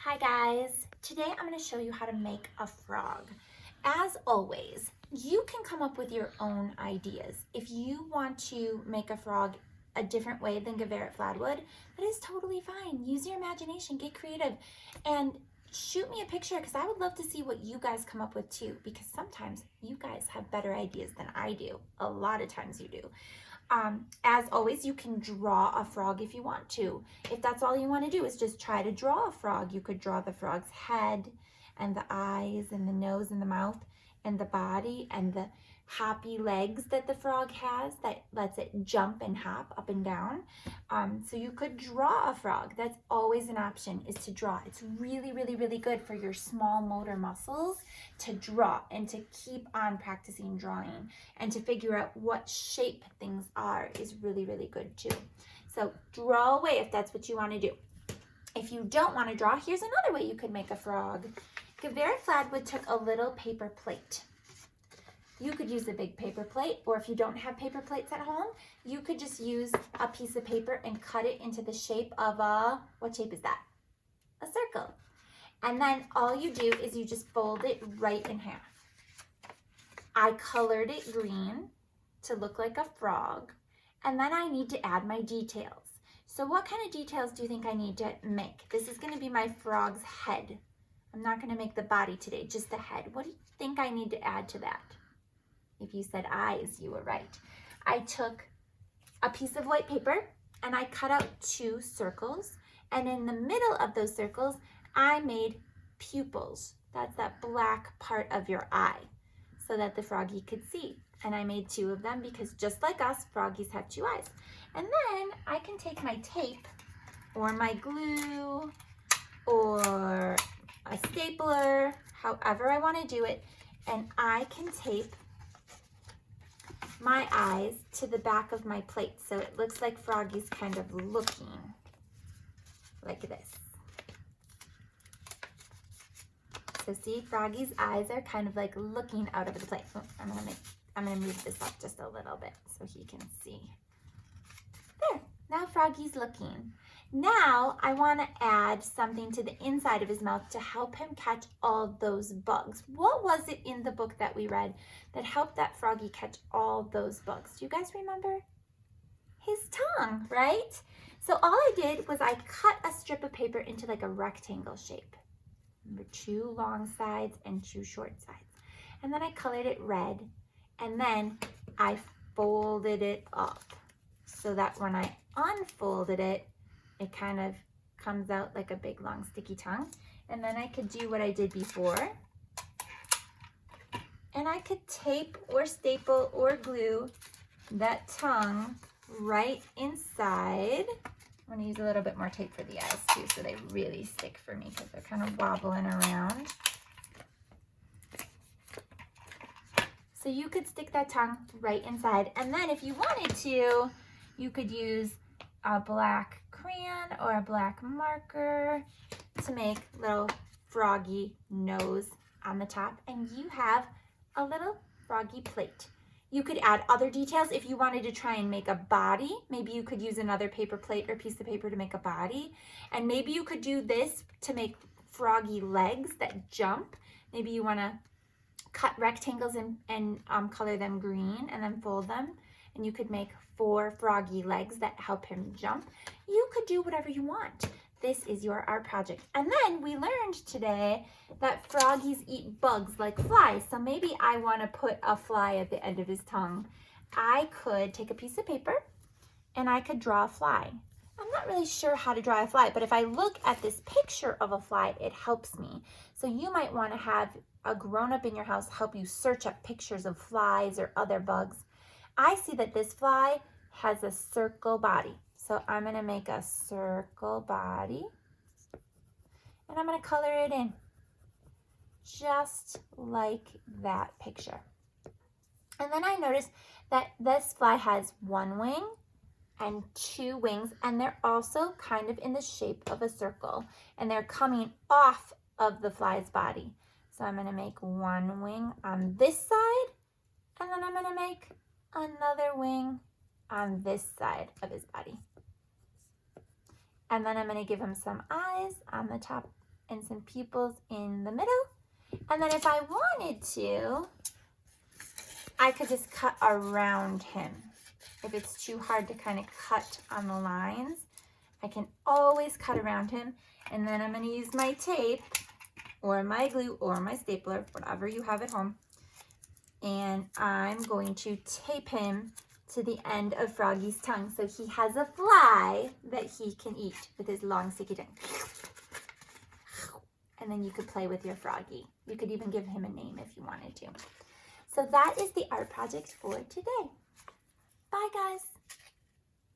Hi guys, today I'm going to show you how to make a frog. As always, you can come up with your own ideas. If you want to make a frog a different way than Geveret Fladwood, that is totally fine. Use your imagination, get creative, and shoot me a picture because I would love to see what you guys come up with too, because sometimes you guys have better ideas than I do. A lot of times you do. As always, you can draw a frog if you want to. If that's all you want to do is just try to draw a frog, you could draw the frog's head and the eyes and the nose and the mouth and the body and the hoppy legs that the frog has that lets it jump and hop up and down. So you could draw a frog. That's always an option, is to draw. It's really, really, really good for your small motor muscles to draw and to keep on practicing drawing, and to figure out what shape things are is really, really good too. So draw away if that's what you want to do. If you don't want to draw, here's another way you could make a frog. Geveret Fladwood took a little paper plate. You could use a big paper plate, or if you don't have paper plates at home, you could just use a piece of paper and cut it into the shape of what shape is that? A circle. And then all you do is you just fold it right in half. I colored it green to look like a frog, and then I need to add my details. So what kind of details do you think I need to make? This is going to be my frog's head. I'm not going to make the body today, just the head. What do you think I need to add to that? If you said eyes, you were right. I took a piece of white paper and I cut out 2 circles, and in the middle of those circles I made pupils. That's that black part of your eye, so that the froggy could see. And I made 2 of them because just like us, froggies have 2 eyes. And then I can take my tape or my glue or a stapler, however I want to do it, and I can tape my eyes to the back of my plate so it looks like Froggy's kind of looking like this. So see, Froggy's eyes are kind of like looking out of the plate. Oh, I'm gonna move this up just a little bit so he can see. There, now Froggy's looking. Now I want to add something to the inside of his mouth to help him catch all those bugs. What was it in the book that we read that helped that froggy catch all those bugs? Do you guys remember? His tongue, right? So all I did was I cut a strip of paper into like a rectangle shape. Remember, 2 long sides and 2 short sides. And then I colored it red, and then I folded it up so that when I unfolded it, it kind of comes out like a big long sticky tongue. And then I could do what I did before, and I could tape or staple or glue that tongue right inside. I'm gonna use a little bit more tape for the eyes too, so they really stick for me because they're kind of wobbling around. So you could stick that tongue right inside, and then if you wanted to, you could use a black crayon or a black marker to make little froggy nose on the top, and you have a little froggy plate. You could add other details if you wanted to try and make a body. Maybe you could use another paper plate or piece of paper to make a body, and maybe you could do this to make froggy legs that jump. Maybe you want to cut rectangles and color them green and then fold them, and you could make 4 froggy legs that help him jump. You could do whatever you want. This is your art project. And then we learned today that froggies eat bugs like flies. So maybe I want to put a fly at the end of his tongue. I could take a piece of paper and I could draw a fly. I'm not really sure how to draw a fly, but if I look at this picture of a fly, it helps me. So you might want to have a grown-up in your house help you search up pictures of flies or other bugs. I see that this fly has a circle body. So I'm going to make a circle body, and I'm going to color it in just like that picture. And then I noticed that this fly has 1 wing and 2 wings, and they're also kind of in the shape of a circle, and they're coming off of the fly's body. So I'm going to make 1 wing on this side, and then I'm going to make another wing on this side of his body. And then I'm going to give him some eyes on the top and some pupils in the middle. And then if I wanted to, I could just cut around him. If it's too hard to kind of cut on the lines, I can always cut around him. And then I'm going to use my tape or my glue or my stapler, whatever you have at home. And I'm going to tape him to the end of Froggy's tongue so he has a fly that he can eat with his long sticky tongue. And then you could play with your Froggy. You could even give him a name if you wanted to. So that is the art project for today. Bye, guys.